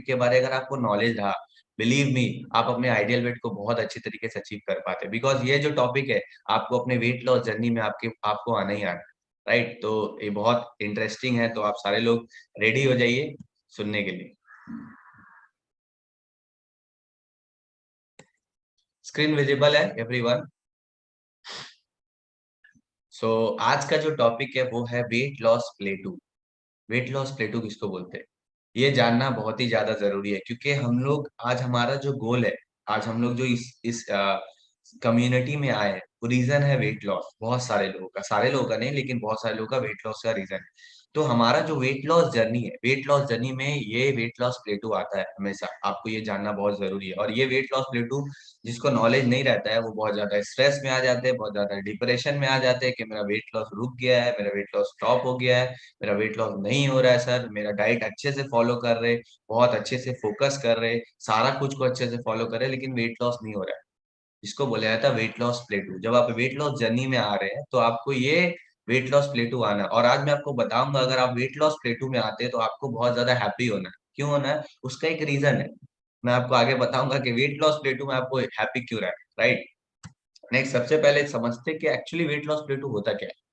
के बारे अगर आपको नॉलेज रहा, बिलीव मी, आप अपने आइडियल वेट को बहुत अच्छी तरीके से अचीव कर पाते, बिकॉज ये जो टॉपिक है आपको अपने वेट लॉस जर्नी में आपको आना ही आना, राइट। तो ये बहुत इंटरेस्टिंग है, तो आप सारे लोग रेडी हो जाइए सुनने के लिए। स्क्रीन विजिबल है एवरीवन? सो आज का जो टॉपिक है वो है वेट लॉस प्लेटू। वेट लॉस प्लेटू किसको बोलते हैं, ये जानना बहुत ही ज्यादा जरूरी है, क्योंकि हम लोग आज हमारा जो गोल है, आज हम लोग जो इस कम्युनिटी में आए हैं, वो रीजन है वेट लॉस। बहुत सारे लोगों का, सारे लोगों का नहीं लेकिन बहुत सारे लोगों का वेट लॉस का रीजन है। तो हमारा जो वेट लॉस जर्नी है, वेट लॉस जर्नी में ये वेट लॉस प्लेटू आता है हमेशा, आपको ये जानना बहुत जरूरी है। और ये वेट लॉस प्लेटू जिसको नॉलेज नहीं रहता है वो बहुत ज्यादा स्ट्रेस में आ जाते हैं, बहुत ज्यादा डिप्रेशन में आ जाते हैं कि मेरा वेट लॉस रुक गया है, मेरा वेट लॉस स्टॉप हो गया है, मेरा वेट लॉस नहीं हो रहा है सर, मेरा डाइट अच्छे से फॉलो कर रहे, बहुत अच्छे से फोकस कर रहे, सारा कुछ को अच्छे से फॉलो कर रहे, लेकिन वेट लॉस नहीं हो रहा है। इसको बोला जाता है वेट लॉस प्लेटू। जब आप वेट लॉस जर्नी में आ रहे हैं तो आपको ये वेट लॉस प्लेटू आना है। और आज मैं आपको बताऊंगा, अगर आप वेट लॉस प्लेटू में आते हैं तो आपको बहुत ज्यादा हैप्पी होना है। क्यों होना है, उसका एक रीजन है, मैं आपको आगे बताऊंगा कि वेट लॉस प्लेटू में आपको हैप्पी क्यों रहा है, राइट। नेक्स्ट, सबसे पहले समझते हैं कि एक्चुअली वेट लॉस प्लेटू होता क्या है।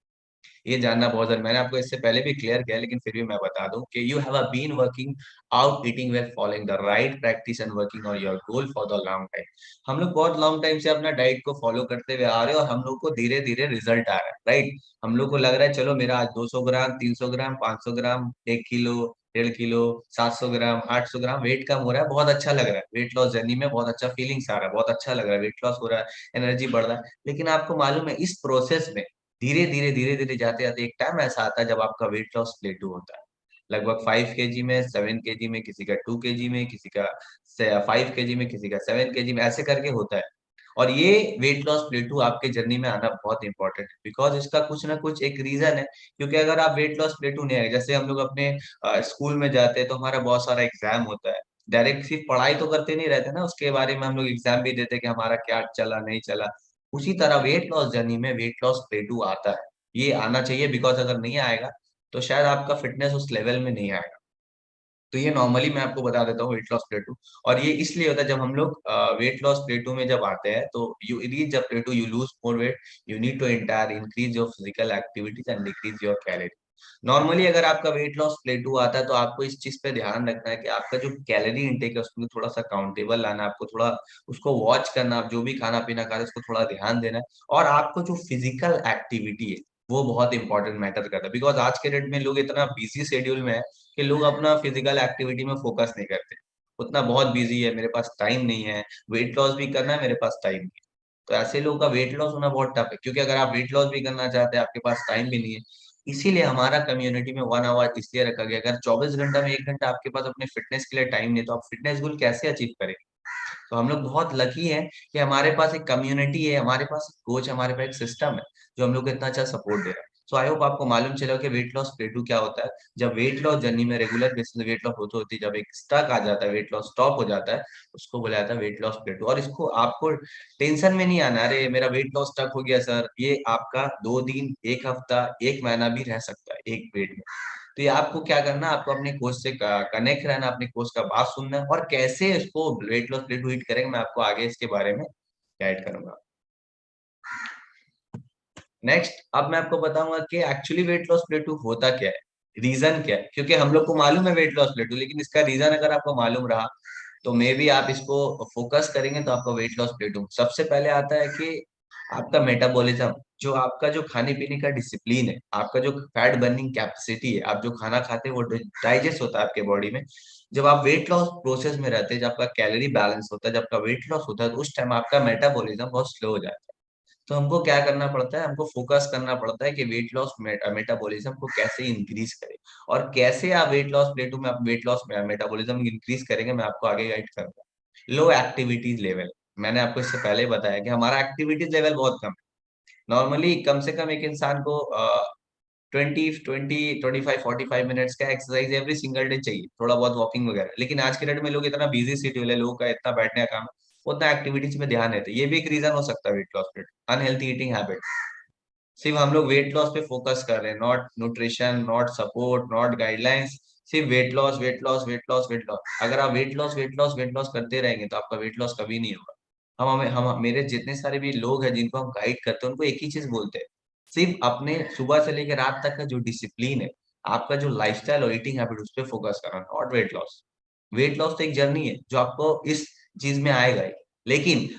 ये जानना बहुत जरूरी, मैंने आपको इससे पहले भी क्लियर किया लेकिन फिर भी मैं बता दूं कि you have been working out, eating well, following the right practice and working on your goal for the long time. हम लोग बहुत लॉन्ग टाइम से अपना डाइट को फॉलो करते हुए आ रहे हैं और हम लोग को धीरे धीरे रिजल्ट आ रहा है, राइट। हम लोग को लग रहा है चलो मेरा आज 200 ग्राम, 300 ग्राम, 500 ग्राम, 1 किलो, 1.5 किलो, 700 ग्राम, 800 ग्राम वेट कम हो रहा है, बहुत अच्छा लग रहा है। वेट लॉस जर्नी में बहुत अच्छा फीलिंग्स आ रहा है, बहुत अच्छा लग रहा है, वेट लॉस हो रहा है, एनर्जी बढ़ रहा है। लेकिन आपको मालूम है इस प्रोसेस में धीरे धीरे जाते जाते एक टाइम ऐसा आता है जब आपका वेट लॉस प्लेटू होता है। लगभग 5 kg में, 7 kg में, किसी का 2 kg में, किसी का 5 kg में, किसी का 7 kg में, ऐसे करके होता है। और ये वेट लॉस प्लेटू आपके जर्नी में आना बहुत इंपॉर्टेंट है, बिकॉज इसका कुछ ना कुछ एक रीजन है। क्योंकि अगर आप वेट लॉस प्लेटू नहीं आए, जैसे हम लोग अपने स्कूल में जाते हैं तो हमारा बहुत सारा एग्जाम होता है, डायरेक्ट सिर्फ पढ़ाई तो करते नहीं रहते ना, उसके बारे में हम लोग एग्जाम भी देते हैं कि हमारा क्या चला नहीं चला। उसी तरह वेट लॉस जर्नी में वेट लॉस प्लेटू आता है। ये आना चाहिए, बिकॉज अगर नहीं आएगा तो शायद आपका फिटनेस उस लेवल में नहीं आएगा। तो ये नॉर्मली मैं आपको बता देता हूँ वेट लॉस प्लेटू। और ये इसलिए होता है जब हम लोग वेट लॉस प्लेटू में जब आते हैं, तो you reach the plateau, you lose more weight, you need to entire increase your physical activities and decrease your calorie. Normally अगर आपका वेट लॉस प्लेटू आता है तो आपको इस चीज पे ध्यान रखना है कि आपका जो कैलोरी इंटेक है उसमें थोड़ा सा काउंटेबल लाना है, आपको थोड़ा उसको वॉच करना, आप जो भी खाना पीना खा रहे हैं उसको थोड़ा ध्यान देना है। और आपको जो फिजिकल एक्टिविटी है वो बहुत इंपॉर्टेंट मैटर करता है, बिकॉज आज के डेट में लोग इतना बिजी शेड्यूल में है कि लोग अपना फिजिकल एक्टिविटी में फोकस नहीं करते। उतना बहुत बिजी है, मेरे पास टाइम नहीं है, वेट लॉस भी करना है, मेरे पास टाइम नहीं है। तो ऐसे लोगों का वेट लॉस होना बहुत टफ है, क्योंकि अगर आप वेट लॉस भी करना चाहते हैं, आपके पास टाइम भी नहीं है। इसीलिए हमारा कम्युनिटी में 1 आवर इसलिए रखा गया, अगर 24 घंटा में 1 घंटा आपके पास अपने फिटनेस के लिए टाइम नहीं, तो आप फिटनेस गोल कैसे अचीव करेंगे। तो हम लोग बहुत लकी हैं कि हमारे पास एक कम्युनिटी है, हमारे पास कोच, हमारे पास एक सिस्टम है जो हम लोग को इतना अच्छा सपोर्ट दे रहा है। सो आई होप आपको मालूम चला कि वेट लॉस प्लेटू क्या होता है। जब वेट लॉस जर्नी में रेगुलर बेसिस वेट लॉस होती होती जब एक स्टक आ जाता है, वेट लॉस स्टॉप हो जाता है, उसको बोला जाता है वेट लॉस प्लेटू। और इसको आपको टेंशन में नहीं आना, अरे मेरा वेट लॉस स्टक हो गया सर, ये आपका 2 दिन, 1 हफ्ता, 1 महीना भी रह सकता है एक वेट में। तो ये आपको क्या करना है, आपको अपने कोच से कनेक्ट रहना, अपने कोच का बात सुनना है, और कैसे इसको वेट लॉस प्लेटू हिट करेंगे मैं आपको आगे इसके बारे में गाइड करूंगा। नेक्स्ट, अब मैं आपको बताऊंगा कि एक्चुअली वेट लॉस प्लेटू होता क्या है, रीजन क्या है। क्योंकि हम लोग को मालूम है वेट लॉस प्लेटू, लेकिन इसका रीजन अगर आपको मालूम रहा तो मे भी आप इसको फोकस करेंगे तो आपका वेट लॉस प्लेटू। सबसे पहले आता है कि आपका मेटाबॉलिज्म, जो आपका जो खाने पीने का डिसिप्लिन है, आपका जो फैट बर्निंग कैपेसिटी है, आप जो खाना खाते हैं वो डाइजेस्ट होता है आपके बॉडी में। जब आप वेट लॉस प्रोसेस में रहते हैं, जब आपका कैलोरी बैलेंस होता है, जब आपका वेट लॉस होता है, तो उस टाइम आपका मेटाबॉलिज्म बहुत स्लो हो जाता है। तो हमको क्या करना पड़ता है, हमको फोकस करना पड़ता है कि वेट लॉस मेटाबॉलिज्म को कैसे इंक्रीज करें। और कैसे आप वेट लॉस प्लेटू में आप वेट लॉस मेटाबॉलिज्म इंक्रीज करेंगे मैं आपको आगे गाइड करूंगा। लो एक्टिविटीज लेवल, मैंने आपको इससे पहले बताया कि हमारा एक्टिविटीज लेवल बहुत कम है। नॉर्मली कम से कम एक इंसान को 25 45 मिनट्स का एक्सरसाइज एवरी सिंगल डे चाहिए, थोड़ा बहुत वॉकिंग वगैरह। लेकिन आज के डेट में लोग इतना बिजी शेड्यूल है, लोगों का इतना बैठने का काम है, उतना एक्टिविटीज में ध्यान देते हैं। ये भी एक रीजन हो सकता है वेट लॉस पे, अनहेल्थी ईटिंग हैबिट। सिर्फ हम लोग वेट लॉस पे फोकस कर रहे हैं, not nutrition, not support, not guidelines, सिर्फ weight loss, weight loss, weight loss, weight loss. अगर आप weight loss, weight loss, weight loss करते रहेंगे तो आपका वेट लॉस कभी नहीं होगा। हम मेरे जितने सारे भी लोग हैं जिनको हम गाइड करते हैं, उनको एक ही चीज़ बोलते हैं, सिर्फ अपने सुबह से लेके रात तक का जो डिसिप्लिन है, आपका जो लाइफ़स्टाइल और ईटिंग हैबिट उस पे फोकस करना, not wait loss. Weight loss तो एक जर्नी है जो आपको इस चीज़ में आएगा ही। लेकिन